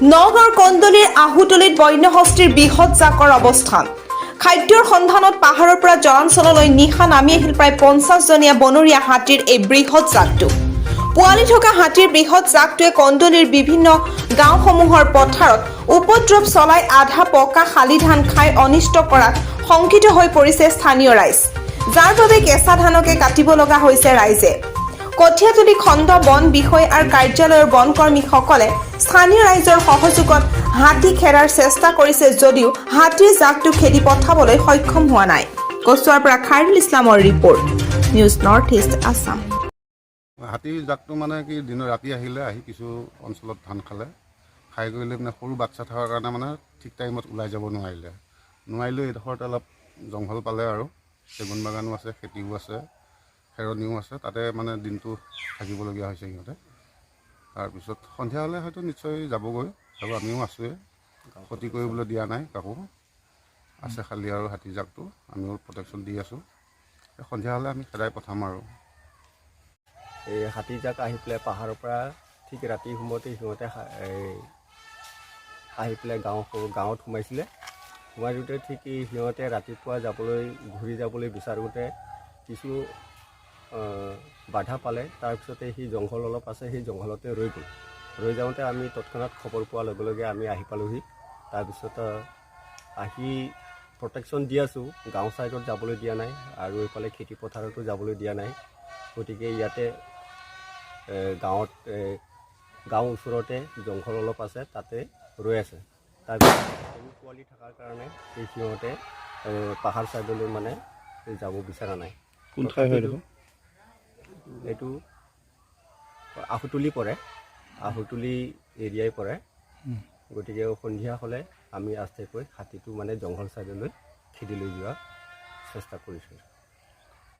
নগাঁৱৰ কন্দলীৰ আহুতলিত বন্যহস্তীৰ বৃহৎ জাকৰ অৱস্থান। খাদ্যৰ সন্ধানত পাহাৰৰ পৰা জনাঞ্চললৈ নিশা নামি আহিল প্ৰায় 50জনীয়া বনৰীয়া হাতীৰ এই বৃহৎ জাকটো। পোৱালি থকা হাতীৰ বৃহৎ জাকটোৱে কন্দলীৰ বিভিন্ন গাঁওসমূহৰ পথাৰত উপদ্ৰৱ চলাই আধা পকা শালি ধান খাই অনিষ্ট কৰাত শংকিত হৈ পৰিছে স্থানীয় ৰাইজ, যাৰ বাবে কেঁচা ধানকে কাটিব লগা হৈছে ৰাইজে। কঠিয়াতলী খণ্ড বন বিষয়াৰ কাৰ্যালয়ৰ বনকৰ্মীসকলে স্থানীয় ৰাইজৰ সহযোগত হাতী খেদাৰ চেষ্টা কৰিছে যদিও হাতীৰ জাকটো খেদি পঠাবলৈ সক্ষম হোৱা নাই। কচুৱাৰ পৰা খাইৰুল ইছলামৰ report, news north east Assam. হাতীৰ জাকটো মানে কি দিনৰ ৰাতি আহিলে আহি কিছু অঞ্চলত ধান খালে, খাই কৰিলে মানে সৰু বাচ্চা থকাৰ কাৰণে মানে ঠিক টাইমত ওলাই যাব নোৱাৰিলে এইডোখৰত অলপ জংঘল পালে আৰু চেগুন বাগানো আছে, খেতিও আছে, খেৰণিও আছে, তাতে মানে দিনটো থাকিবলগীয়া হৈছে সিহঁতে। তাৰপিছত সন্ধিয়া হ'লে হয়তো নিশ্চয় যাবগৈ আৰু আমিও আছোঁৱে, ক্ষতি কৰিবলৈ দিয়া নাই কাকো, আছে খালি আৰু হাতী জাকটো আমিও প্ৰটেকশ্যন দি আছোঁ। সন্ধিয়া হ'লে আমি খেদাই পঠাম আৰু। এই হাতী জাক আহি পেলাই পাহাৰৰ পৰা ঠিক ৰাতি সময়তে সিহঁতে আহি পেলাই গাঁৱত সোমাইছিলে। সোমাই দিওঁতে ঠিক সিহঁতে ৰাতিপুৱা ঘূৰি যাবলৈ বিচাৰোঁতে কিছু বাধা পালে। তাৰপিছতে সেই জংঘল অলপ আছে, সেই জংঘলতে ৰৈ গ'ল। ৰৈ যাওঁতে আমি তৎক্ষণাত খবৰ পোৱাৰ লগে লগে আমি আহি পালোঁহি। তাৰপিছত আহি প্ৰটেকশ্যন দি আছোঁ, গাঁও ছাইডত যাবলৈ দিয়া নাই আৰু এইফালে খেতি পথাৰতো যাবলৈ দিয়া নাই। গতিকে ইয়াতে গাঁও ওচৰতে জংঘল অলপ আছে, তাতে ৰৈ আছে। তাৰপিছত সৰু পোৱালি থকাৰ কাৰণে সেই সিহঁতে পাহাৰ ছাইডলৈ মানে যাব বিচৰা নাই। কোন ঠাই হয় এইটো আহুতলি পৰে, আহুতলি এৰিয়াই পৰে। গতিকে সন্ধিয়া হ'লে আমি আস্তেকৈ হাতীটো মানে জংঘল ছাইডলৈ খেদি লৈ যোৱাৰ চেষ্টা কৰিছোঁ।